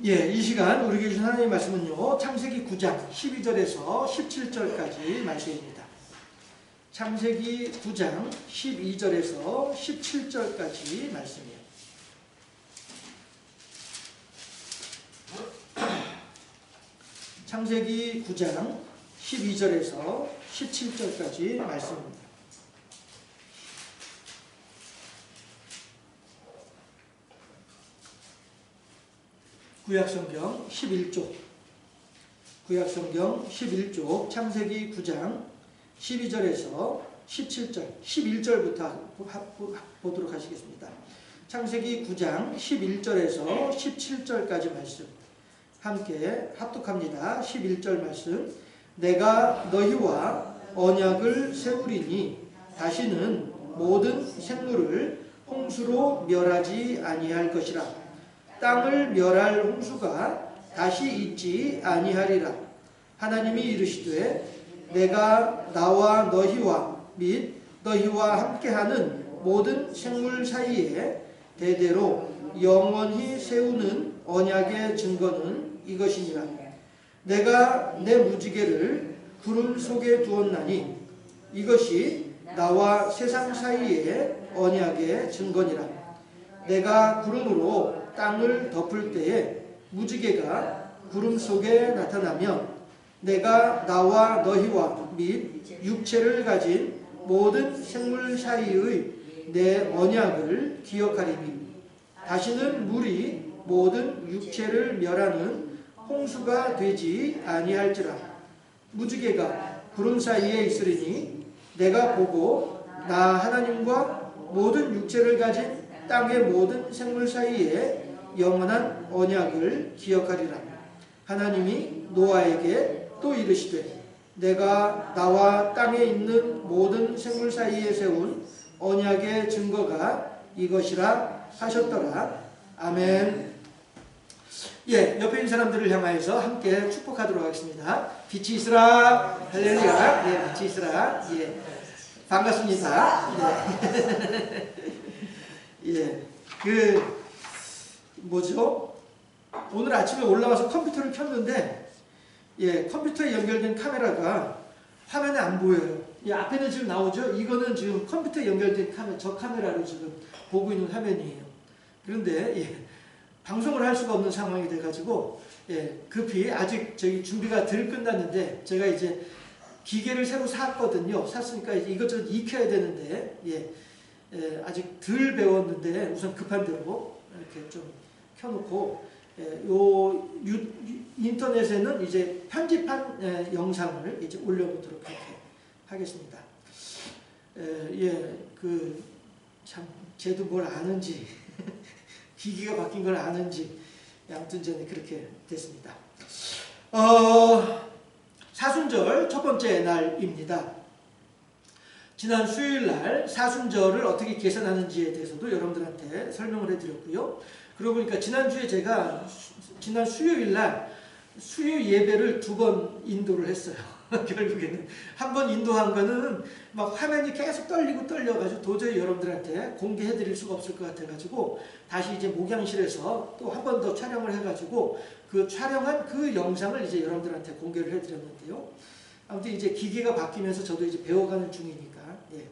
예, 이 시간 우리 교회 주신 하나님의 말씀은요, 창세기 9장 12절에서 17절까지 말씀입니다. 창세기 9장 12절에서 17절까지 말씀이에요. 창세기 9장 12절에서 17절까지 말씀입니다. 구약성경 11쪽, 구약성경 11쪽 창세기 9장 12절에서 17절, 11절부터 보도록 하시겠습니다. 창세기 9장 11절에서 17절까지 말씀 함께 합독합니다. 11절 말씀. 내가 너희와 언약을 세우리니 다시는 모든 생물을 홍수로 멸하지 아니할 것이라. 땅을 멸할 홍수가 다시 있지 아니하리라. 하나님이 이르시되 내가 나와 너희와 및 너희와 함께하는 모든 생물 사이에 대대로 영원히 세우는 언약의 증거는 이것이니라. 내가 내 무지개를 구름 속에 두었나니 이것이 나와 세상 사이의 언약의 증거니라. 내가 구름으로 땅을 덮을 때에 무지개가 구름 속에 나타나면 내가 나와 너희와 및 육체를 가진 모든 생물 사이의 내 언약을 기억하리니 다시는 물이 모든 육체를 멸하는 홍수가 되지 아니할지라. 무지개가 구름 사이에 있으리니 내가 보고 나 하나님과 모든 육체를 가진 땅의 모든 생물 사이에 영원한 언약을 기억하리라. 하나님이 노아에게 또 이르시되 내가 나와 땅에 있는 모든 생물 사이에 세운 언약의 증거가 이것이라 하셨더라. 아멘. 예, 옆에 있는 사람들을 향하여서 함께 축복하도록 하겠습니다. 빛이 있으라. 할렐루야. 예, 빛이 있으라. 예, 반갑습니다. 예, 뭐죠? 오늘 아침에 올라와서 컴퓨터를 켰는데, 예, 컴퓨터에 연결된 카메라가 화면에 안 보여요. 예, 앞에는 지금 나오죠? 이거는 지금 컴퓨터에 연결된 저 카메라로 지금 보고 있는 화면이에요. 그런데, 예, 방송을 할 수가 없는 상황이 돼가지고, 예, 급히 아직 저기 준비가 덜 끝났는데, 제가 이제 기계를 새로 샀거든요. 샀으니까 이제 이것저것 익혀야 되는데, 예, 아직 덜 배웠는데 우선 급한 대로 이렇게 좀 켜놓고 요 인터넷에는 이제 편집한 영상을 이제 올려보도록 하겠습니다. 예, 참 쟤도 뭘 아는지 기기가 바뀐 걸 아는지 아무튼 저는 그렇게 됐습니다. 사순절 첫 번째 날입니다. 지난 수요일날 사순절을 어떻게 계산하는지에 대해서도 여러분들한테 설명을 해드렸고요. 그러고 보니까 지난주에 제가 지난 수요일날 수요 예배를 2번 인도를 했어요. 결국에는 한 번 인도한 거는 막 화면이 계속 떨려가지고 도저히 여러분들한테 공개해드릴 수가 없을 것 같아가지고 다시 이제 목양실에서 또 한 번 더 촬영을 해가지고 그 촬영한 그 영상을 이제 여러분들한테 공개를 해드렸는데요. 아무튼 이제 기계가 바뀌면서 저도 이제 배워가는 중이니까 예,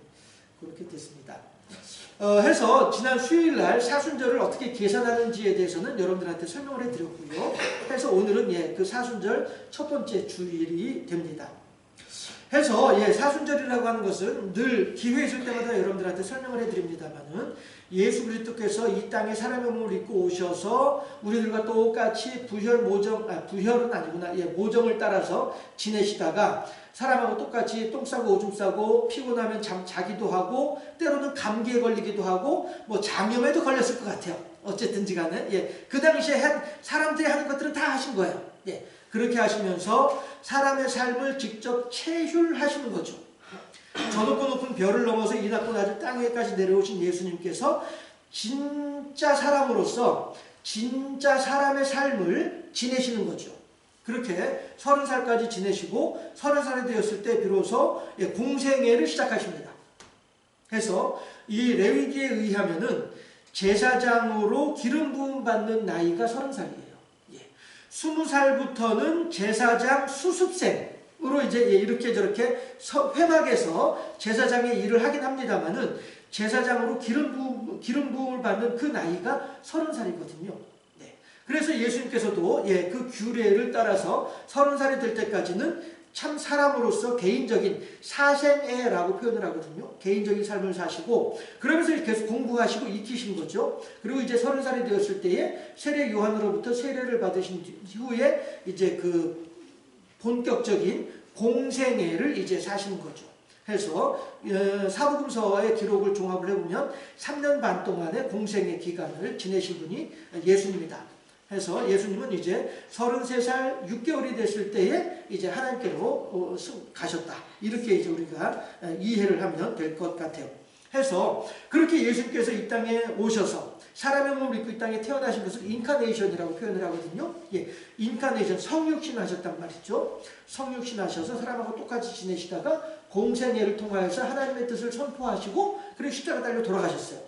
그렇게 됐습니다. 해서 지난 수요일날 사순절을 어떻게 계산하는지에 대해서는 여러분들한테 설명을 해드렸고요. 해서 오늘은 예, 그 사순절 첫 번째 주일이 됩니다. 해서 예, 사순절이라고 하는 것은 늘 기회 있을 때마다 여러분들한테 설명을 해드립니다만은 예수 그리스도께서 이 땅에 사람의 몸을 입고 오셔서 우리들과 똑같이 부혈은 아니구나. 예, 모정을 따라서 지내시다가 사람하고 똑같이 똥 싸고 오줌 싸고 피곤하면 자기도 하고 때로는 감기에 걸리기도 하고 뭐 장염에도 걸렸을 것 같아요. 어쨌든지 간에 예, 그 당시에 사람들이 하는 것들은 다 하신 거예요. 예, 그렇게 하시면서 사람의 삶을 직접 체휼하시는 거죠. 저 높고 높은 별을 넘어서 이 낮고 낮은 땅에까지 내려오신 예수님께서 진짜 사람으로서 진짜 사람의 삶을 지내시는 거죠. 그렇게 30살까지 지내시고 30살이 되었을 때 비로소 공생애를 시작하십니다. 해서 이 레위기에 의하면은 제사장으로 기름 부음 받는 나이가 30살이에요. 예. 20살부터는 제사장 수습생으로 이제 이렇게 저렇게 회막에서 제사장의 일을 하긴 합니다만은 제사장으로 기름 부음을 받는 그 나이가 30살이거든요. 네. 그래서 예수님께서도 그 규례를 따라서 30살이 될 때까지는 참 사람으로서 개인적인 사생애라고 표현을 하거든요. 개인적인 삶을 사시고 그러면서 계속 공부하시고 익히신 거죠. 그리고 이제 30살이 되었을 때에 세례 요한으로부터 세례를 받으신 후에 이제 그 본격적인 공생애를 이제 사신 거죠. 해서 사복음서의 기록을 종합을 해보면 3년 반 동안의 공생애 기간을 지내신 분이 예수님이다. 해서 예수님은 이제 33살 6개월이 됐을 때에 이제 하나님께로 가셨다. 이렇게 이제 우리가 이해를 하면 될 것 같아요. 해서 그렇게 예수님께서 이 땅에 오셔서 사람의 몸을 입고 이 땅에 태어나신 것을 인카네이션이라고 표현을 하거든요. 인카네이션, 성육신 하셨단 말이죠. 성육신 하셔서 사람하고 똑같이 지내시다가 공생애를 통하여서 하나님의 뜻을 선포하시고 그리고 십자가 달려 돌아가셨어요.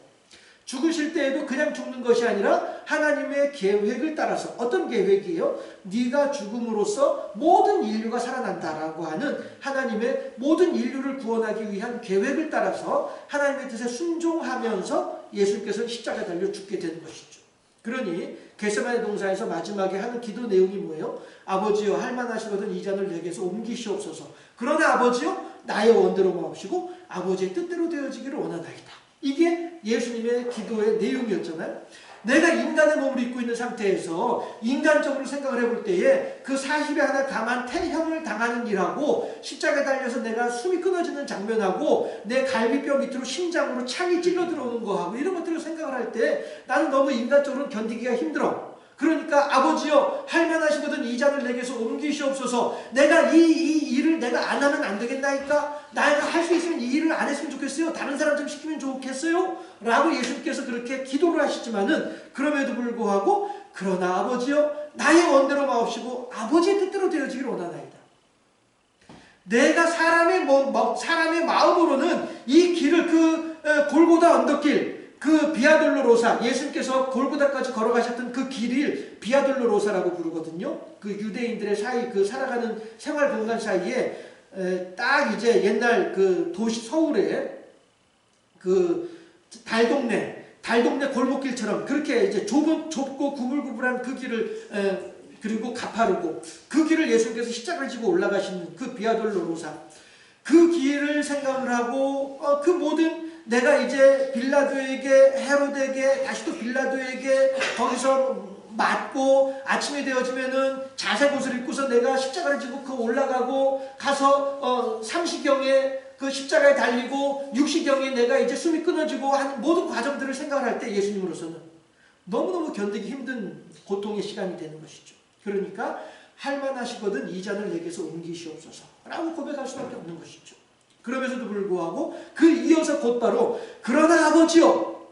죽으실 때에도 그냥 죽는 것이 아니라 하나님의 계획을 따라서 어떤 계획이에요? 네가 죽음으로써 모든 인류가 살아난다라고 하는 하나님의 모든 인류를 구원하기 위한 계획을 따라서 하나님의 뜻에 순종하면서 예수님께서 십자가에 달려 죽게 되는 것이죠. 그러니 겟세마네 동산에서 마지막에 하는 기도 내용이 뭐예요? 아버지여 할만하시거든 이 잔을 내게서 옮기시옵소서. 그러나 아버지여 나의 원대로 마옵시고 아버지의 뜻대로 되어지기를 원하나이다. 이게 예수님의 기도의 내용이었잖아요. 내가 인간의 몸을 입고 있는 상태에서 인간적으로 생각을 해볼 때에 그 40에 하나 감한 태형을 당하는 일하고 십자가에 달려서 내가 숨이 끊어지는 장면하고 내 갈비뼈 밑으로 심장으로 창이 찔러 들어오는 거하고 이런 것들을 생각을 할 때 나는 너무 인간적으로 견디기가 힘들어. 그러니까 아버지여 할만하시거든 이 잔을 내게서 옮기시옵소서. 내가 이 일을 내가 안 하면 안 되겠나이까? 내가 할 수 있으면 이 일을 안 했으면 좋겠어요. 다른 사람 좀 시키면 좋겠어요. 라고 예수님께서 그렇게 기도를 하시지만은 그럼에도 불구하고 그러나 아버지여 나의 원대로 마옵시고 아버지의 뜻대로 되어지기를 원하나이다. 내가 사람의 마음으로는 이 길을 골고다 언덕길 그 비아돌로로사, 예수님께서 골고다까지 걸어가셨던 그 길을 비아돌로로사라고 부르거든요. 그 유대인들의 사이, 그 살아가는 생활 공간 사이에 딱 이제 옛날 그 도시 서울에 그 달동네 골목길처럼 그렇게 이제 좁고 구불구불한 그 길을 그리고 가파르고 그 길을 예수님께서 십자가를 지고 올라가시는 그 비아돌로로사, 그 길을 생각을 하고 그 모든 내가 이제 빌라도에게 헤로데에게 다시 또 빌라도에게 거기서 맞고 아침이 되어지면은 자색 옷을 입고서 내가 십자가를 지고 그 올라가고 가서 3시경에 그 십자가에 달리고 6시경에 내가 이제 숨이 끊어지고 한 모든 과정들을 생각을 할 때 예수님으로서는 너무너무 견디기 힘든 고통의 시간이 되는 것이죠. 그러니까 할만하시거든 이 잔을 내게서 옮기시옵소서 라고 고백할 수밖에 없는 것이죠. 그럼에도 불구하고 그 이어서 곧바로 그러나 아버지여,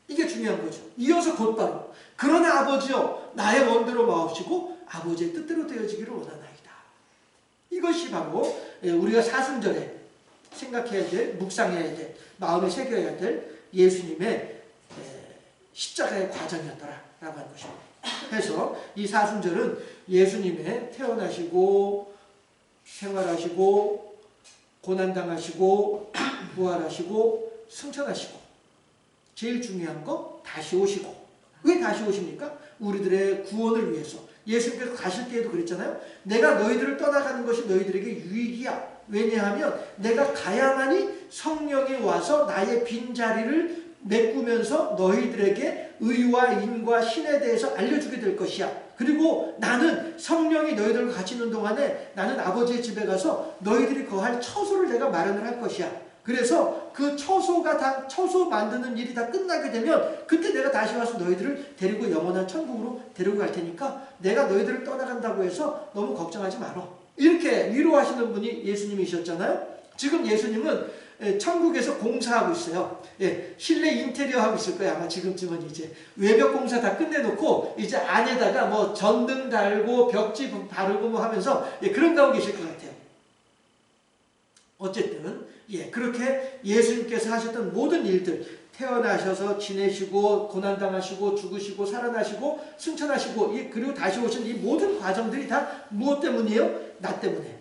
이게 중요한 거죠. 이어서 곧바로 그러나 아버지여 나의 원대로 마옵시고 아버지의 뜻대로 되어지기를 원하나이다. 이것이 바로 우리가 사순절에 생각해야 될, 묵상해야 될, 마음에 새겨야 될 예수님의 십자가의 과정이었더라라고 하는 것입니다. 그래서 이 사순절은 예수님의 태어나시고 생활하시고 고난당하시고 부활하시고 승천하시고 제일 중요한 거 다시 오시고. 왜 다시 오십니까? 우리들의 구원을 위해서. 예수님께서 가실 때에도 그랬잖아요. 내가 너희들을 떠나가는 것이 너희들에게 유익이야. 왜냐하면 내가 가야만이 성령이 와서 나의 빈자리를 메꾸면서 너희들에게 의와 인과 신에 대해서 알려주게 될 것이야. 그리고 나는 성령이 너희들과 같이 있는 동안에 나는 아버지의 집에 가서 너희들이 거할 처소를 내가 마련을 할 것이야. 그래서 그 처소 만드는 일이 다 끝나게 되면 그때 내가 다시 와서 너희들을 데리고 영원한 천국으로 데리고 갈 테니까 내가 너희들을 떠나간다고 해서 너무 걱정하지 마라. 이렇게 위로하시는 분이 예수님이셨잖아요. 지금 예수님은 천국에서 공사하고 있어요. 실내 인테리어 하고 있을 거예요. 아마 지금쯤은 이제 외벽 공사 다 끝내놓고 이제 안에다가 뭐 전등 달고 벽지 바르고 뭐 하면서 그런 거 하고 계실 것 같아요. 어쨌든 그렇게 예수님께서 하셨던 모든 일들, 태어나셔서 지내시고 고난당하시고 죽으시고 살아나시고 승천하시고 그리고 다시 오신 이 모든 과정들이 다 무엇 때문이에요? 나 때문에.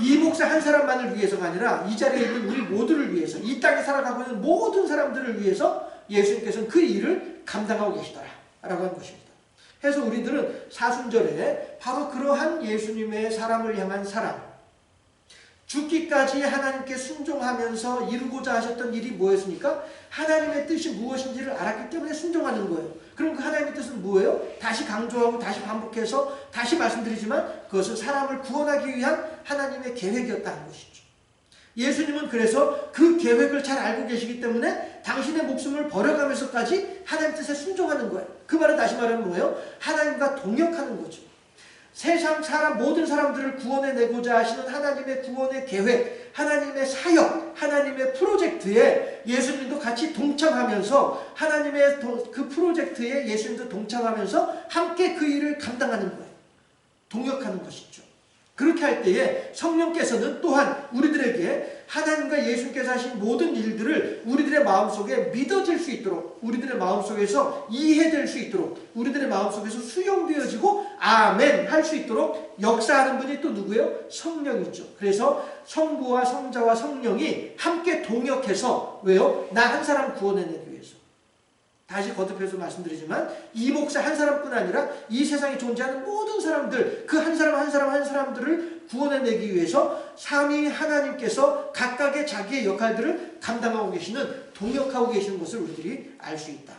이 목사 한 사람만을 위해서가 아니라 이 자리에 있는 우리 모두를 위해서, 이 땅에 살아가고 있는 모든 사람들을 위해서 예수님께서는 그 일을 감당하고 계시더라 라고 하는 것입니다. 그래서 우리들은 사순절에 바로 그러한 예수님의 사람을 향한 사랑, 죽기까지 하나님께 순종하면서 이루고자 하셨던 일이 뭐였습니까? 하나님의 뜻이 무엇인지를 알았기 때문에 순종하는 거예요. 그럼 그 하나님의 뜻은 뭐예요? 다시 강조하고 다시 반복해서 다시 말씀드리지만 그것은 사람을 구원하기 위한 하나님의 계획이었다는 것이죠. 예수님은 그래서 그 계획을 잘 알고 계시기 때문에 당신의 목숨을 버려가면서까지 하나님 뜻에 순종하는 거예요. 그 말은 다시 말하면 뭐예요? 하나님과 동역하는 거죠. 세상 사람 모든 사람들을 구원해내고자 하시는 하나님의 구원의 계획, 하나님의 사역, 하나님의 프로젝트에 예수님도 같이 동참하면서 하나님의 그 프로젝트에 예수님도 동참하면서 함께 그 일을 감당하는 거예요. 동역하는 것이죠. 그렇게 할 때에 성령께서는 또한 우리들에게 하나님과 예수님께서 하신 모든 일들을 우리들의 마음속에 믿어질 수 있도록, 우리들의 마음속에서 이해될 수 있도록, 우리들의 마음속에서 수용되어지고 아멘 할 수 있도록 역사하는 분이 또 누구예요? 성령이죠. 그래서 성부와 성자와 성령이 함께 동역해서 왜요? 나 한 사람 구원해내기 위해서. 다시 거듭해서 말씀드리지만 이 목사 한 사람뿐 아니라 이 세상에 존재하는 모든 사람들, 그 한 사람 한 사람 한 사람들을 구원해내기 위해서 삼위 하나님께서 각각의 자기의 역할들을 감당하고 계시는, 동역하고 계시는 것을 우리들이 알 수 있다.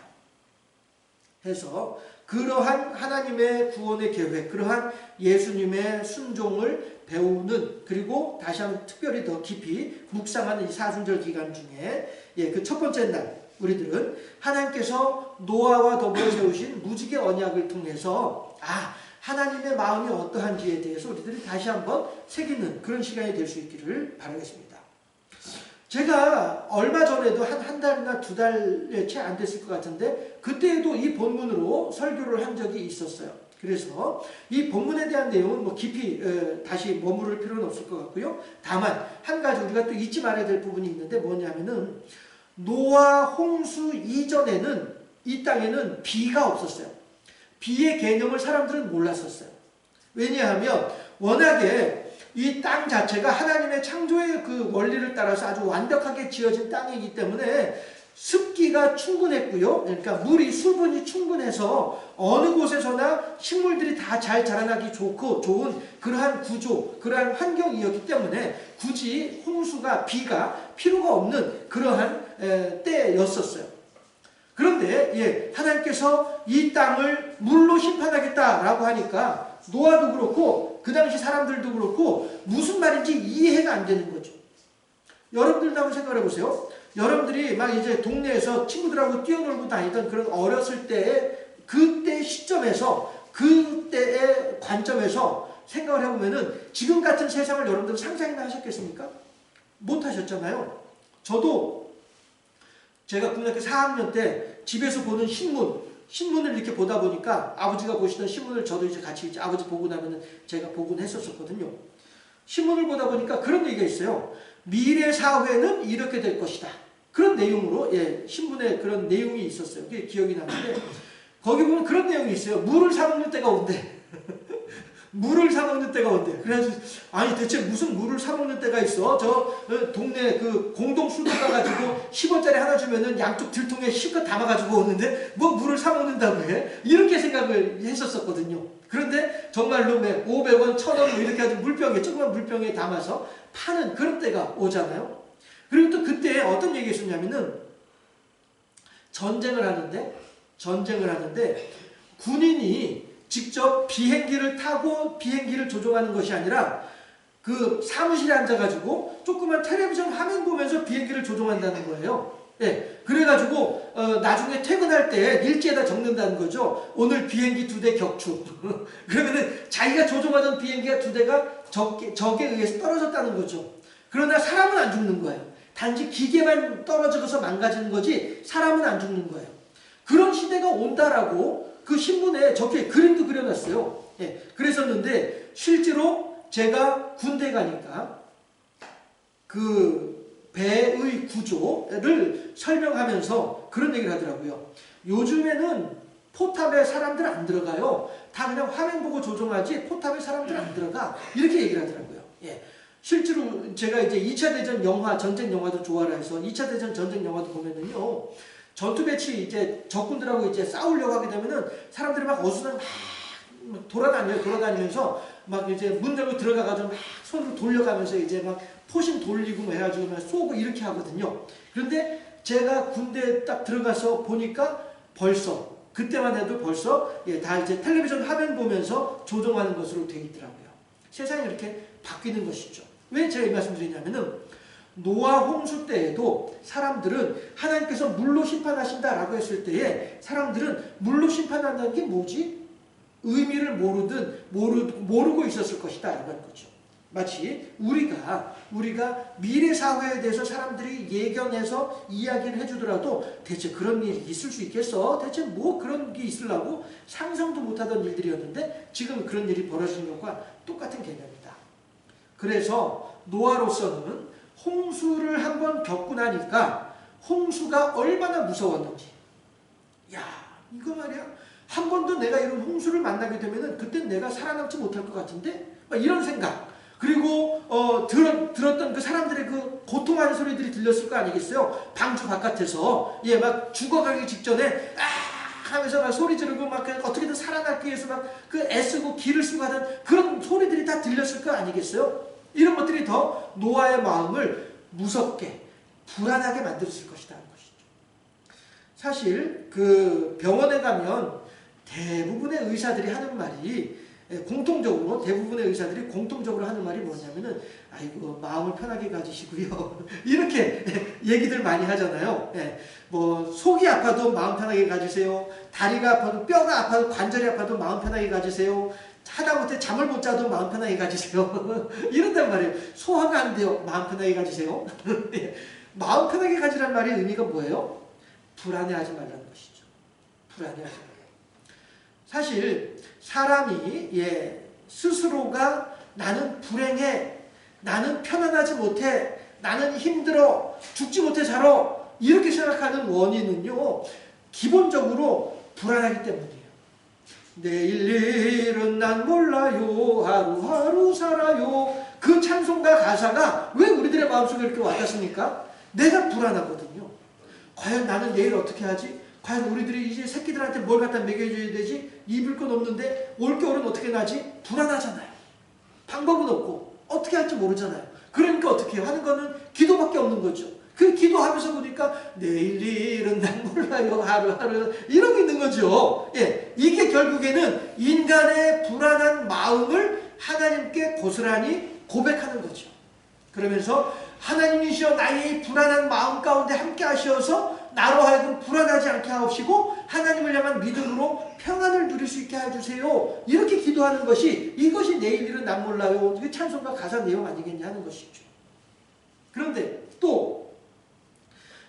해서 그러한 하나님의 구원의 계획, 그러한 예수님의 순종을 배우는, 그리고 다시 한번 특별히 더 깊이 묵상하는 이 사순절 기간 중에 그 첫 번째 날 우리들은 하나님께서 노아와 더불어 세우신 무지개 언약을 통해서 하나님의 마음이 어떠한지에 대해서 우리들이 다시 한번 새기는 그런 시간이 될 수 있기를 바라겠습니다. 제가 얼마 전에도 한 달이나 두 달에 채 안 됐을 것 같은데 그때에도 이 본문으로 설교를 한 적이 있었어요. 그래서 이 본문에 대한 내용은 뭐 깊이 다시 머무를 필요는 없을 것 같고요. 다만 한 가지 우리가 또 잊지 말아야 될 부분이 있는데 뭐냐면은 노아 홍수 이전에는 이 땅에는 비가 없었어요. 비의 개념을 사람들은 몰랐었어요. 왜냐하면 워낙에 이 땅 자체가 하나님의 창조의 그 원리를 따라서 아주 완벽하게 지어진 땅이기 때문에 습기가 충분했고요. 그러니까 물이, 수분이 충분해서 어느 곳에서나 식물들이 다 잘 자라나기 좋고 좋은 그러한 구조, 그러한 환경이었기 때문에 굳이 홍수가, 비가 필요가 없는 그러한 때였었어요. 그런데 하나님께서 이 땅을 물로 심판하겠다라고 하니까 노아도 그렇고 그 당시 사람들도 그렇고 무슨 말인지 이해가 안 되는 거죠. 여러분들도 한번 생각해 보세요. 여러분들이 막 이제 동네에서 친구들하고 뛰어놀고 다니던 그런 어렸을 때의 그때 시점에서, 그때의 관점에서 생각을 해보면은 지금 같은 세상을 여러분들은 상상이나 하셨겠습니까? 못 하셨잖아요. 저도 제가 고등학교 4학년 때 집에서 보는 신문을 이렇게 보다 보니까 아버지가 보시던 신문을 저도 이제 같이 아버지 보고 나면은 제가 보곤 했었거든요. 신문을 보다 보니까 그런 얘기가 있어요. 미래 사회는 이렇게 될 것이다. 그런 내용으로 신문에 그런 내용이 있었어요. 그게 기억이 나는데 거기 보면 그런 내용이 있어요. 물을 사 먹는 때가 온대. 물을 사 먹는 때가 온대. 그래서 아니 대체 무슨 물을 사 먹는 때가 있어? 저 동네 그 공동 수도 가가지고 10원짜리 하나 주면은 양쪽 들통에 실컷 담아가지고 오는데 뭐 물을 사 먹는다고 해? 이렇게 생각을 했었거든요. 그런데 정말로 500원, 1000원 뭐 이렇게 아주 물병에, 조그만 물병에 담아서 파는 그런 때가 오잖아요. 그리고 또 그때 어떤 얘기가 있었냐면은 전쟁을 하는데 군인이 직접 비행기를 타고 비행기를 조종하는 것이 아니라 그 사무실에 앉아가지고 조그만 텔레비전 화면 보면서 비행기를 조종한다는 거예요. 그래가지고 나중에 퇴근할 때 일지에다 적는다는 거죠. 오늘 비행기 2대 격추. 그러면은 자기가 조종하던 비행기가 2대가 적에 의해서 떨어졌다는 거죠. 그러나 사람은 안 죽는 거예요. 단지 기계만 떨어져서 망가지는 거지 사람은 안 죽는 거예요. 그런 시대가 온다라고 그 신문에 저렇게 그림도 그려놨어요. 그랬었는데 실제로 제가 군대 가니까 그 배의 구조를 설명하면서 그런 얘기를 하더라고요. 요즘에는 포탑에 사람들 안 들어가요. 다 그냥 화면 보고 조종하지 포탑에 사람들 안 들어가. 이렇게 얘기를 하더라고요. 예. 실제로 제가 이제 2차 대전 영화, 전쟁 영화도 좋아라 해서 2차 대전 전쟁 영화도 보면은요. 전투 배치 이제 적군들하고 이제 싸우려고 하게 되면은 사람들이 막 어수선 막 돌아다니면서 막 이제 문 열고 들어가가지고 막 손으로 돌려가면서 이제 막 포신 돌리고 뭐 해가지고 막 쏘고 이렇게 하거든요. 그런데 제가 군대에 딱 들어가서 보니까 벌써 그때만 해도 벌써 다 이제 텔레비전 화면 보면서 조종하는 것으로 되어 있더라고요. 세상이 이렇게 바뀌는 것이죠. 왜 제가 이 말씀 드리냐면은 노아 홍수 때에도 사람들은 하나님께서 물로 심판하신다라고 했을 때에 사람들은 물로 심판한다는 게 뭐지? 의미를 모르고 있었을 것이다 라고 하는 거죠. 마치 우리가 미래 사회에 대해서 사람들이 예견해서 이야기를 해주더라도 대체 그런 일이 있을 수 있겠어? 대체 뭐 그런 게 있으려고 상상도 못하던 일들이었는데 지금 그런 일이 벌어지는 것과 똑같은 개념이다. 그래서 노아로서는 홍수를 한번 겪고 나니까 홍수가 얼마나 무서웠는지, 야 이거 말이야 한 번도 내가 이런 홍수를 만나게 되면은 그땐 내가 살아남지 못할 것 같은데 막 이런 생각. 그리고 들었던 그 사람들의 그 고통하는 소리들이 들렸을 거 아니겠어요? 방주 바깥에서 막 죽어가기 직전에 하면서 막 소리 지르고 막 어떻게든 살아남기 위해서 막 그 애쓰고 기를 쓰고 하는 그런 소리들이 다 들렸을 거 아니겠어요? 이런 것들이 더 노아의 마음을 무섭게 불안하게 만들었을 것이라는 것이죠. 사실 그 병원에 가면 대부분의 의사들이 하는 말이 대부분의 의사들이 공통적으로 하는 말이 뭐냐면은 아이고 마음을 편하게 가지시고요 이렇게 얘기들 많이 하잖아요. 뭐 속이 아파도 마음 편하게 가지세요. 다리가 아파도 뼈가 아파도 관절이 아파도 마음 편하게 가지세요. 하다못해 잠을 못 자도 마음 편하게 가지세요. 이런단 말이에요. 소화가 안 돼요. 마음 편하게 가지세요. 마음 편하게 가지란 말의 의미가 뭐예요? 불안해하지 말라는 것이죠. 불안해하지 말아요. 사실 사람이 스스로가 나는 불행해, 나는 편안하지 못해, 나는 힘들어, 죽지 못해 살아 이렇게 생각하는 원인은요 기본적으로 불안하기 때문이에요. 내일 일은 난 몰라요, 하루하루 살아요. 그 찬송가 가사가 왜 우리들의 마음속에 이렇게 와닿습니까? 내가 불안하거든요. 과연 나는 내일 어떻게 하지? 과연 우리들이 이제 새끼들한테 뭘 갖다 먹여줘야 되지? 입을 건 없는데 올겨울은 어떻게 나지? 불안하잖아요. 방법은 없고 어떻게 할지 모르잖아요. 그러니까 어떻게 해요? 하는 거는 기도밖에 없는 거죠. 그 기도하면서 보니까 내일 일은 난 몰라요, 하루하루 이러고 있는 거죠. 이게 결국에는 인간의 불안한 마음을 하나님께 고스란히 고백하는 거죠. 그러면서 하나님이시여 나의 불안한 마음 가운데 함께 하시어서 나로 하여금 불안하지 않게 하옵시고 하나님을 향한 믿음으로 평안을 누릴 수 있게 해주세요. 이렇게 기도하는 것이 이것이 내일 일은 난 몰라요. 이게 찬송가 가사 내용 아니겠냐 하는 것이죠. 그런데 또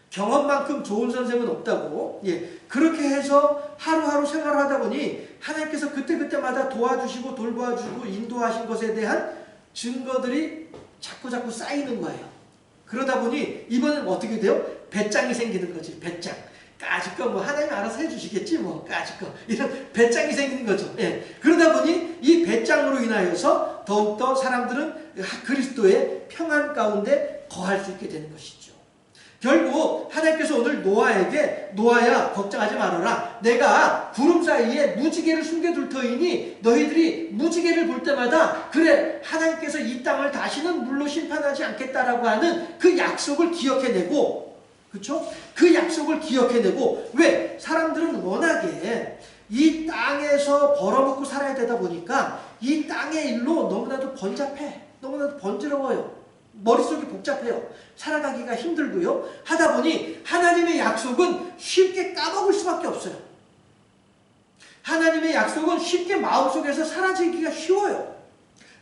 경험만큼 좋은 선생은 없다고 그렇게 해서 하루하루 생활을 하다 보니 하나님께서 그때그때마다 도와주시고 돌봐주고 인도하신 것에 대한 증거들이 자꾸 쌓이는 거예요. 그러다 보니 이번엔 어떻게 돼요? 배짱이 생기는 거지. 배짱. 까짓거 뭐 하나님 알아서 해주시겠지 뭐 까짓거 이런 배짱이 생기는 거죠. 그러다 보니 이 배짱으로 인하여서 더욱더 사람들은 그리스도의 평안 가운데 거할 수 있게 되는 것이죠. 결국 하나님께서 오늘 노아에게 노아야 걱정하지 말아라. 내가 구름 사이에 무지개를 숨겨둘 터이니 너희들이 무지개를 볼 때마다 그래 하나님께서 이 땅을 다시는 물로 심판하지 않겠다라고 하는 그 약속을 기억해내고 그렇죠? 그 약속을 기억해내고 왜? 사람들은 워낙에 이 땅에서 벌어먹고 살아야 되다 보니까 이 땅의 일로 너무나도 번잡해. 너무나도 번지러워요. 머릿속이 복잡해요. 살아가기가 힘들고요. 하다 보니 하나님의 약속은 쉽게 까먹을 수밖에 없어요. 하나님의 약속은 쉽게 마음속에서 사라지기가 쉬워요.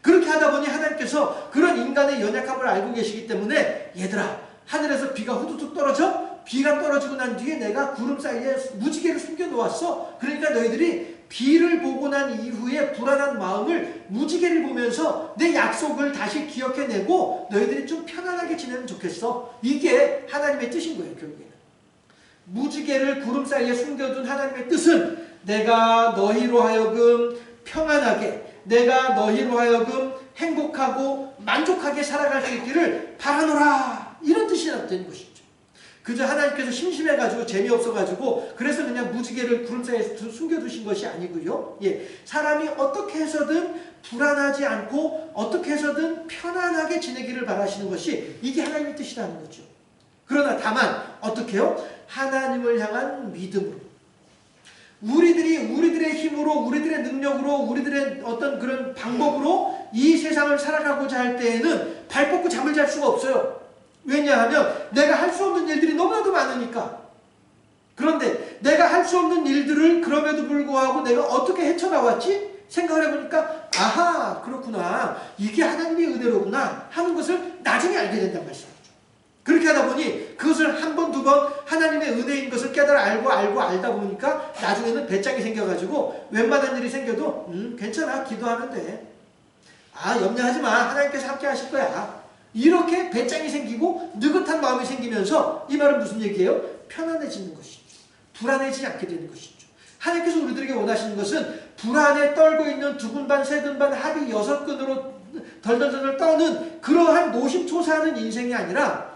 그렇게 하다 보니 하나님께서 그런 인간의 연약함을 알고 계시기 때문에 얘들아 하늘에서 비가 후두둑 떨어져? 비가 떨어지고 난 뒤에 내가 구름 사이에 무지개를 숨겨놓았어. 그러니까 너희들이 비를 보고 난 이후에 너희들의 불안한 마음을 무지개를 보면서 내 약속을 다시 기억해내고 너희들이 좀 편안하게 지내면 좋겠어. 이게 하나님의 뜻인 거예요. 결국에는 무지개를 구름 사이에 숨겨둔 하나님의 뜻은 내가 너희로 하여금 평안하게, 내가 너희로 하여금 행복하고 만족하게 살아갈 수 있기를 바라노라, 이런 뜻이 된 것이죠. 그저 하나님께서 심심해가지고 재미없어가지고 그래서 그냥 무지개를 구름 사이에 숨겨두신 것이 아니고요. 사람이 어떻게 해서든 불안하지 않고 어떻게 해서든 편안하게 지내기를 바라시는 것이 이게 하나님의 뜻이라는 거죠. 그러나 다만 어떻게요? 하나님을 향한 믿음으로, 우리들의 힘으로, 우리들의 능력으로, 우리들의 어떤 그런 방법으로 이 세상을 살아가고자 할 때에는 발 뻗고 잠을 잘 수가 없어요. 왜냐하면 내가 할 수 없는 일들이 너무나도 많으니까. 그런데 내가 할 수 없는 일들을 그럼에도 불구하고 내가 어떻게 헤쳐나왔지? 생각을 해보니까 아하, 그렇구나, 이게 하나님의 은혜로구나 하는 것을 나중에 알게 된단 말씀이죠. 그렇게 하다 보니 그것을 한 번, 두 번 하나님의 은혜인 것을 깨달아 알다 보니까 나중에는 배짱이 생겨가지고 웬만한 일이 생겨도 괜찮아, 기도하면 돼. 염려하지 마, 하나님께서 함께 하실 거야. 이렇게 배짱이 생기고 느긋한 마음이 생기면서 이 말은 무슨 얘기예요? 편안해지는 것이죠. 불안해지지 않게 되는 것이죠. 하나님께서 우리들에게 원하시는 것은 불안에 떨고 있는 두근 반, 세근 반, 합이 6근으로 덜덜덜 떠는 그러한 노심초사하는 인생이 아니라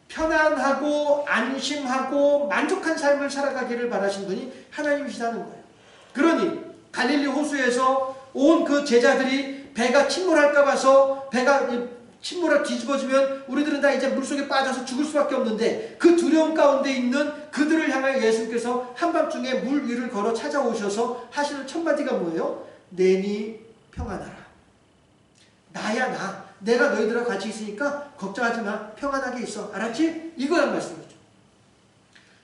편안하고 안심하고 만족한 삶을 살아가기를 바라신 분이 하나님이시다는 거예요. 그러니 갈릴리 호수에서 온 그 제자들이 배가 침몰할까 봐서 배가 침몰하고 뒤집어지면 우리들은 다 이제 물속에 빠져서 죽을 수밖에 없는데 그 두려움 가운데 있는 그들을 향하여 예수님께서 한밤중에 물 위를 걸어 찾아오셔서 하시는 첫 마디가 뭐예요? 내니 평안하라. 나야 나. 내가 너희들하고 같이 있으니까 걱정하지 마. 평안하게 있어. 알았지? 이거란 말씀이죠.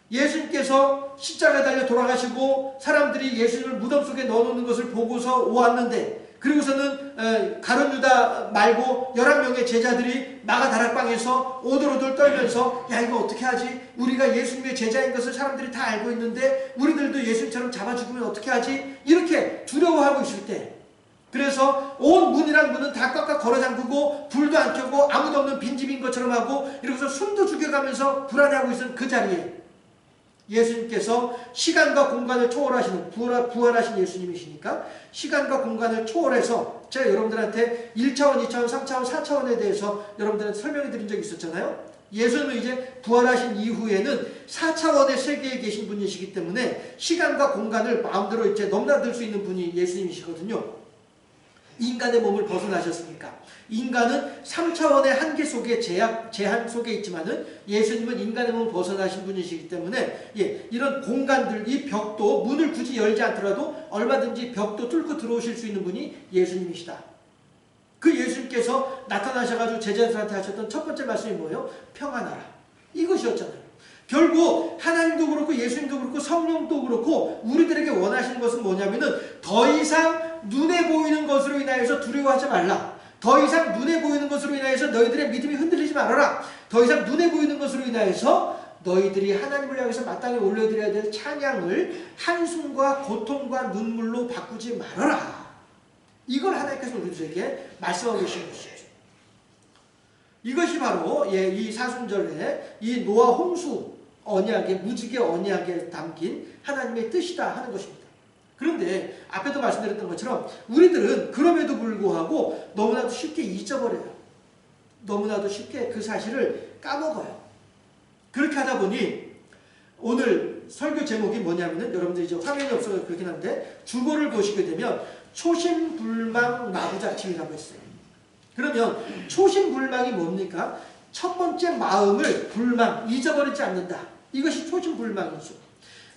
예수님께서 십자가에 달려 돌아가시고 사람들이 예수님을 무덤 속에 넣어놓는 것을 보고서 오았는데, 그리고서는 가룟 유다 말고 11명의 제자들이 마가 다락방에서 오돌오돌 떨면서 야, 이거 어떻게 하지? 우리가 예수님의 제자인 것을 사람들이 다 알고 있는데 우리들도 예수님처럼 잡아 죽으면 어떻게 하지? 이렇게 두려워하고 있을 때, 그래서 온 문이란 문은 다 꽉꽉 걸어 잠그고 불도 안 켜고 아무도 없는 빈집인 것처럼 하고 이러면서 숨도 죽여가면서 불안해하고 있는 그 자리에 예수님께서 시간과 공간을 초월하시는, 부활하신 예수님이시니까 시간과 공간을 초월해서, 제가 여러분들한테 1차원, 2차원, 3차원, 4차원에 대해서 여러분들한테 설명해 드린 적이 있었잖아요. 예수님은 이제 부활하신 이후에는 4차원의 세계에 계신 분이시기 때문에 시간과 공간을 마음대로 이제 넘나들 수 있는 분이 예수님이시거든요. 인간의 몸을 벗어나셨으니까. 인간은 3차원의 한계 속에 제한 속에 있지만은 예수님은 인간의 몸을 벗어나신 분이시기 때문에 이런 공간들, 이 벽도, 문을 굳이 열지 않더라도 얼마든지 벽도 뚫고 들어오실 수 있는 분이 예수님이시다. 그 예수님께서 나타나셔가지고 제자들한테 하셨던 첫 번째 말씀이 뭐예요? 평안하라. 이것이었잖아요. 결국 하나님도 그렇고 예수님도 그렇고 성령도 그렇고 우리들에게 원하시는 것은 뭐냐면은 더 이상 눈에 보이는 것으로 인하여서 두려워하지 말라. 더 이상 눈에 보이는 것으로 인하여서 너희들의 믿음이 흔들리지 말아라. 더 이상 눈에 보이는 것으로 인하여서 너희들이 하나님을 향해서 마땅히 올려드려야 될 찬양을 한숨과 고통과 눈물로 바꾸지 말아라. 이걸 하나님께서 우리들에게 말씀하고 계시는 것이죠. 이것이 바로 이 사순절에 이 노아 홍수 언약의, 무지개 언약에 담긴 하나님의 뜻이다 하는 것입니다. 그런데 앞에도 말씀드렸던 것처럼 우리들은 그럼에도 불구하고 너무나도 쉽게 잊어버려요. 너무나도 쉽게 그 사실을 까먹어요. 그렇게 하다 보니 오늘 설교 제목이 뭐냐면은, 여러분들 이제 화면이 없어서 그렇긴 한데 주보를 보시게 되면 초심불망 마부작침이라고 했어요. 그러면 초심불망이 뭡니까? 첫 번째 마음을 불망, 잊어버리지 않는다. 이것이 초심불망이죠.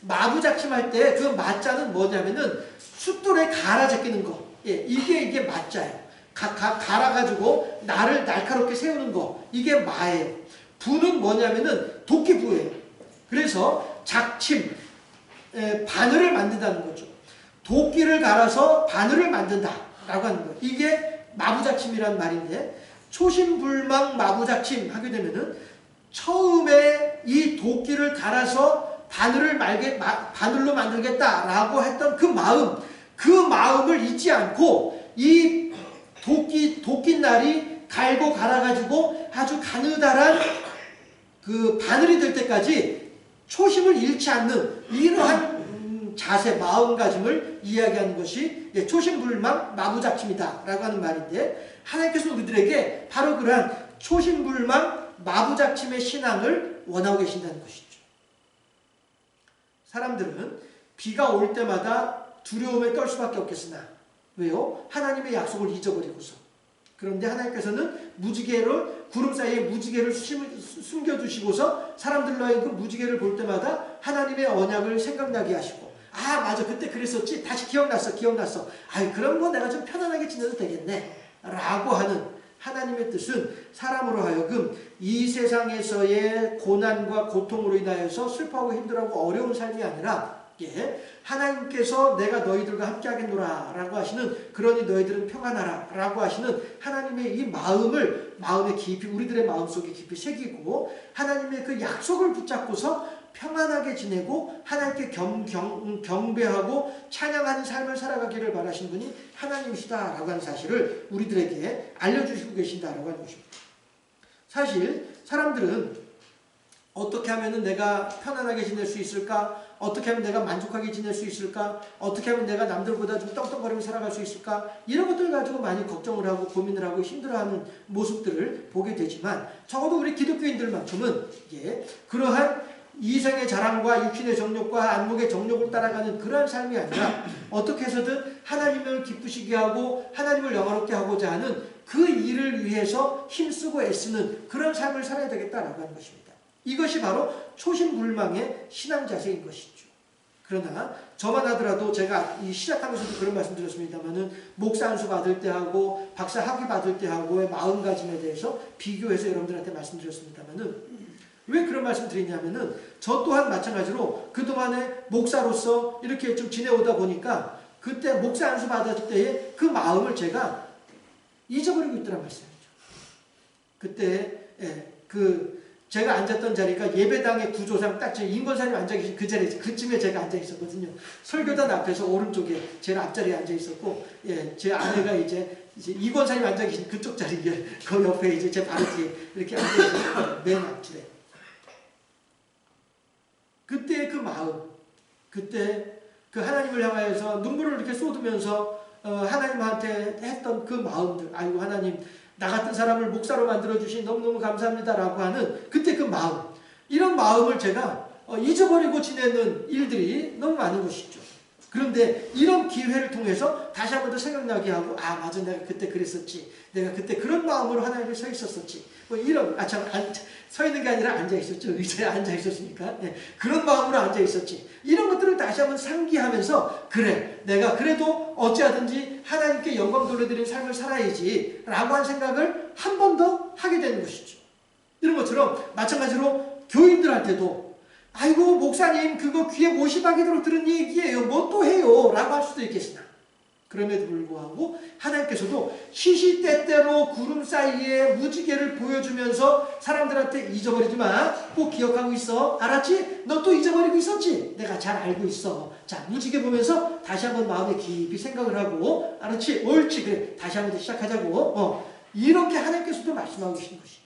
마부작침할 때 그 마자는 뭐냐면은 숫돌에 갈아 제끼는 거. 이게 마자예요. 갈아가지고 나를 날카롭게 세우는 거. 이게 마예요. 부는 뭐냐면은 도끼부예요. 그래서 작침, 바늘을 만든다는 거죠. 도끼를 갈아서 바늘을 만든다라고 하는 거예요. 이게 마부작침이란 말인데, 초심불망 마부작침 하게 되면은 처음에 이 도끼를 갈아서 바늘로 만들겠다라고 했던 그 마음, 그 마음을 잊지 않고 이 도끼날이 갈고 갈아가지고 아주 가느다란 그 바늘이 될 때까지 초심을 잃지 않는 이러한 자세, 마음가짐을 이야기하는 것이 초심불망 마부작침이다 라고 하는 말인데, 하나님께서 우리들에게 바로 그러한 초심불망 마부작침의 신앙을 원하고 계신다는 것이죠. 사람들은 비가 올 때마다 두려움에 떨 수밖에 없겠으나, 왜요? 하나님의 약속을 잊어버리고서. 그런데 하나님께서는 무지개를, 구름 사이에 무지개를 숨겨두시고서 사람들로 하여금 무지개를 볼 때마다 하나님의 언약을 생각나게 하시고, 아 맞아 그때 그랬었지, 다시 기억났어. 아이 그럼 뭐 내가 좀 편안하게 지내도 되겠네 라고 하는 하나님의 뜻은 사람으로 하여금 이 세상에서의 고난과 고통으로 인하여서 슬퍼하고 힘들어하고 어려운 삶이 아니라, 하나님께서 내가 너희들과 함께 하겠노라 라고 하시는, 그러니 너희들은 평안하라 라고 하시는 하나님의 이 마음을 마음에 깊이, 우리들의 마음속에 깊이 새기고 하나님의 그 약속을 붙잡고서 평안하게 지내고 하나님께 경배하고 찬양하는 삶을 살아가기를 바라신 분이 하나님이시다라고 하는 사실을 우리들에게 알려주시고 계신다라고 하는 것입니다. 사실 사람들은 어떻게 하면 내가 편안하게 지낼 수 있을까? 어떻게 하면 내가 만족하게 지낼 수 있을까? 어떻게 하면 내가 남들보다 좀 떵떵거리며 살아갈 수 있을까? 이런 것들 가지고 많이 걱정을 하고 고민을 하고 힘들어하는 모습들을 보게 되지만, 적어도 우리 기독교인들만큼은 그러한 이생의 자랑과 육신의 정욕과 안목의 정욕을 따라가는 그러한 삶이 아니라 어떻게 해서든 하나님을 기쁘시게 하고 하나님을 영화롭게 하고자 하는 그 일을 위해서 힘쓰고 애쓰는 그런 삶을 살아야 되겠다라고 하는 것입니다. 이것이 바로 초심불망의 신앙 자세인 것이죠. 그러나 저만 하더라도 제가 이 시작하면서도 그런 말씀 드렸습니다만은, 목사 안수 받을 때 하고 박사 학위 받을 때 하고의 마음가짐에 대해서 비교해서 여러분들한테 말씀드렸습니다만은, 왜 그런 말씀 드리냐면은, 저 또한 마찬가지로 그동안에 목사로서 이렇게 좀 지내오다 보니까 그때 목사 안수 받았을 때의 그 마음을 제가 잊어버리고 있더란 말씀이죠. 그때 제가 앉았던 자리가 예배당의 구조상 딱 제 임권사님 앉아 계신 그 자리, 그쯤에 제가 앉아 있었거든요. 설교단 앞에서 오른쪽에 제일 앞자리에 앉아 있었고, 제 아내가 이제 이권사님 앉아 계신 그쪽 자리에, 그 옆에 이제 제 바로 뒤에 이렇게 앉아 있었어요. 맨 앞줄에. 그때의 그 마음, 그때 그 하나님을 향하여서 눈물을 이렇게 쏟으면서 하나님한테 했던 그 마음들, 아이고 하나님 나 같은 사람을 목사로 만들어주신 너무너무 감사합니다라고 하는 그때 그 마음, 이런 마음을 제가 잊어버리고 지내는 일들이 너무 많은 것이죠. 그런데 이런 기회를 통해서 다시 한 번 더 생각나게 하고, 아 맞아 내가 그때 그랬었지, 내가 그때 그런 마음으로 하나님을 서 있었었지, 뭐 이런, 서 있는 게 아니라 앉아 있었죠. 의자에 앉아 있었으니까. 그런 마음으로 앉아 있었지. 이런 것들을 다시 한번 상기하면서, 그래 내가 그래도 어찌하든지 하나님께 영광 돌려드리는 삶을 살아야지 라고 한 생각을 한 번 더 하게 되는 것이죠. 이런 것처럼 마찬가지로 교인들한테도, 아이고 목사님 그거 귀에 못이 박이도록 들은 얘기예요, 뭐 또 해요 라고 할 수도 있겠으나, 그럼에도 불구하고 하나님께서도 시시때때로 구름 사이에 무지개를 보여주면서 사람들한테 잊어버리지 마, 꼭 기억하고 있어, 알았지? 너 또 잊어버리고 있었지? 내가 잘 알고 있어. 자, 무지개 보면서 다시 한번 마음에 깊이 생각을 하고, 알았지? 옳지, 그래 다시 한번 더 시작하자고. 이렇게 하나님께서도 말씀하고 계신 것이죠.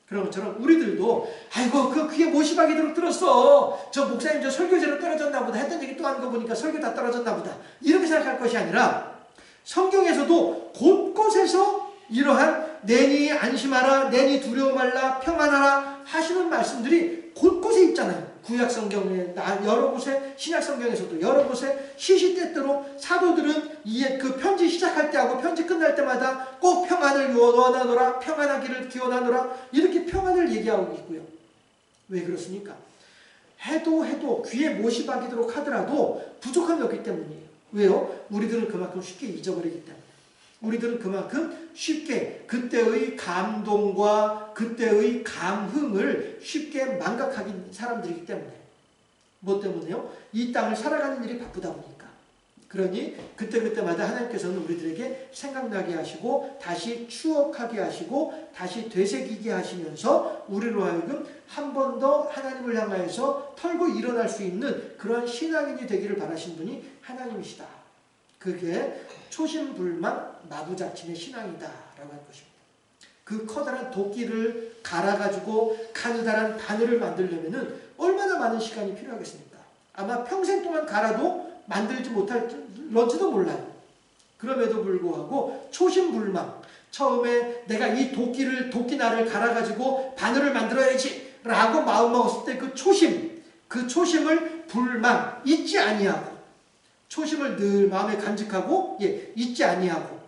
그런 것처럼 우리들도, 아이고 그 귀에 못이 박이도록 들었어, 저 목사님 저 설교제로 떨어졌나 보다, 했던 얘기 또 하는 거 보니까 설교 다 떨어졌나 보다, 이렇게 생각할 것이 아니라, 성경에서도 곳곳에서 이러한 내니 안심하라, 내니 두려워 말라, 평안하라 하시는 말씀들이 곳곳에 있잖아요. 구약 성경에 여러 곳에, 신약 성경에서도 여러 곳에 시시때때로 사도들은 그 편지 시작할 때 하고 편지 끝날 때마다 꼭 평안을 원하노라, 평안하기를 기원하노라, 이렇게 평안을 얘기하고 있고요. 왜 그렇습니까? 해도 귀에 못이 박이도록 하더라도 부족함이 없기 때문이에요. 왜요? 우리들은 그만큼 쉽게 잊어버리기 때문에. 우리들은 그만큼 쉽게 그때의 감동과 그때의 감흥을 쉽게 망각하는 사람들이기 때문에. 뭐 때문에요? 이 땅을 살아가는 일이 바쁘다 보니까. 그러니 그때그때마다 하나님께서는 우리들에게 생각나게 하시고 다시 추억하게 하시고 다시 되새기게 하시면서 우리로 하여금 한 번 더 하나님을 향하여서 털고 일어날 수 있는 그러한 신앙인이 되기를 바라신 분이 하나님이시다. 그게 초심불망 마부작침의 신앙이다라고 하는 것입니다. 그 커다란 도끼를 갈아가지고 가느다란 바늘을 만들려면은 얼마나 많은 시간이 필요하겠습니까? 아마 평생 동안 갈아도 만들지 못할런지도 몰라요. 그럼에도 불구하고 초심불망, 처음에 내가 이 도끼날을 갈아가지고 바늘을 만들어야지 라고 마음먹었을 때 그 초심을 불망, 잊지 아니하고, 초심을 늘 마음에 간직하고 잊지 아니하고,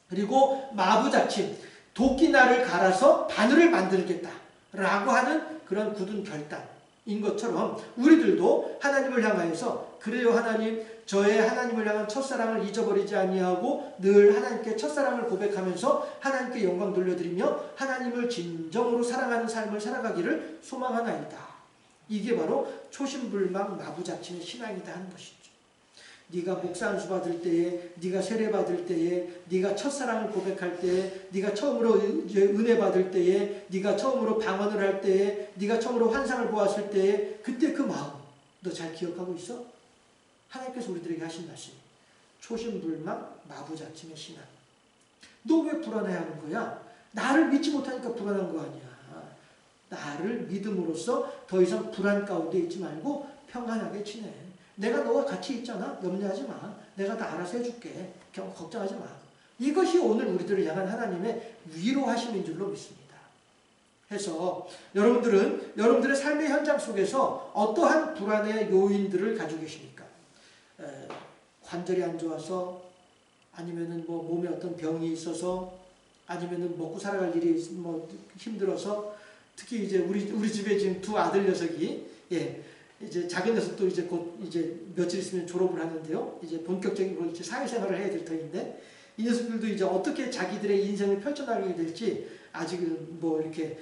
그리고 마부작침, 도끼날을 갈아서 바늘을 만들겠다라고 하는 그런 굳은 결단인 것처럼 우리들도 하나님을 향하여서 그래요 하나님, 저의 하나님을 향한 첫사랑을 잊어버리지 아니하고 늘 하나님께 첫사랑을 고백하면서 하나님께 영광 돌려드리며 하나님을 진정으로 사랑하는 삶을 살아가기를 소망하나이다. 이게 바로 초심불망 마부작침의 신앙이다 하는 것이죠. 네가 목사 안수 받을 때에, 네가 세례 받을 때에, 네가 첫사랑을 고백할 때에, 네가 처음으로 은혜 받을 때에, 네가 처음으로 방언을 할 때에, 네가 처음으로 환상을 보았을 때에, 그때 그 마음 너 잘 기억하고 있어? 하나님께서 우리들에게 하신 말씀, 초심불망 마부작침의 신앙. 너 왜 불안해하는 거야? 나를 믿지 못하니까 불안한 거 아니야. 나를 믿음으로써 더 이상 불안 가운데 있지 말고 평안하게 지내. 내가 너와 같이 있잖아. 염려하지 마. 내가 다 알아서 해줄게. 걱정하지 마. 이것이 오늘 우리들을 향한 하나님의 위로하심인 줄로 믿습니다. 해서 여러분들은 여러분들의 삶의 현장 속에서 어떠한 불안의 요인들을 가지고 계십니까? 관절이 안 좋아서, 아니면은 뭐 몸에 어떤 병이 있어서, 아니면은 먹고 살아갈 일이 뭐 힘들어서, 특히 이제 우리 집에 지금 두 아들 녀석이 이제 작은 녀석도 이제 곧 이제 며칠 있으면 졸업을 하는데요. 이제 본격적인 이제 사회생활을 해야 될 터인데, 이 녀석들도 이제 어떻게 자기들의 인생을 펼쳐나가게 될지 아직은 뭐 이렇게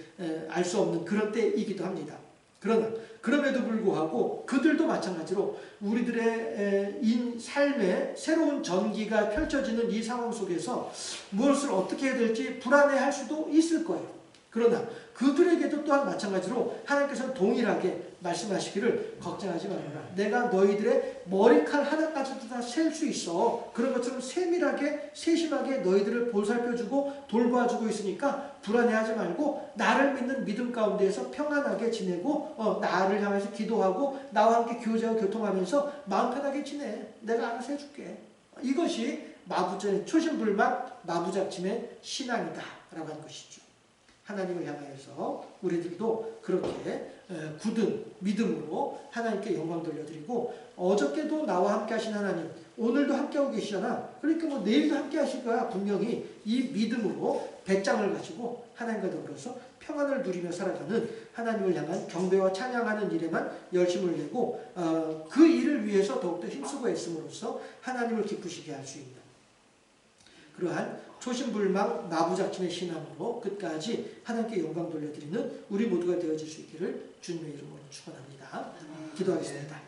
알 수 없는 그런 때이기도 합니다. 그러나 그럼에도 불구하고 그들도 마찬가지로 우리들의 삶의 새로운 전기가 펼쳐지는 이 상황 속에서 무엇을 어떻게 해야 될지 불안해할 수도 있을 거예요. 그러나 그들에게도 또한 마찬가지로 하나님께서는 동일하게 말씀하시기를 걱정하지 말아라. 내가 너희들의 머리칼 하나까지도 다 셀 수 있어. 그런 것처럼 세밀하게 세심하게 너희들을 보살펴주고 돌봐주고 있으니까 불안해하지 말고 나를 믿는 믿음 가운데에서 평안하게 지내고 나를 향해서 기도하고 나와 함께 교제하고 교통하면서 마음 편하게 지내. 내가 알아서 해줄게. 이것이 초심불망 마부작침의 신앙이다 라고 하는 것이죠. 하나님을 향하여서 우리들도 그렇게 굳은 믿음으로 하나님께 영광 돌려드리고, 어저께도 나와 함께 하신 하나님 오늘도 함께하고 계시잖아. 그러니까 뭐 내일도 함께 하실 거야. 분명히 이 믿음으로 배짱을 가지고 하나님과 더불어서 평안을 누리며 살아가는 하나님을 향한 경배와 찬양하는 일에만 열심을 내고 그 일을 위해서 더욱더 힘쓰고 애씀으로써 하나님을 기쁘시게 할 수 있는 그러한 초심불망 마부작침의 신앙으로 끝까지 하나님께 영광 돌려드리는 우리 모두가 되어질 수 있기를 주님의 이름으로 축원합니다. 기도하겠습니다.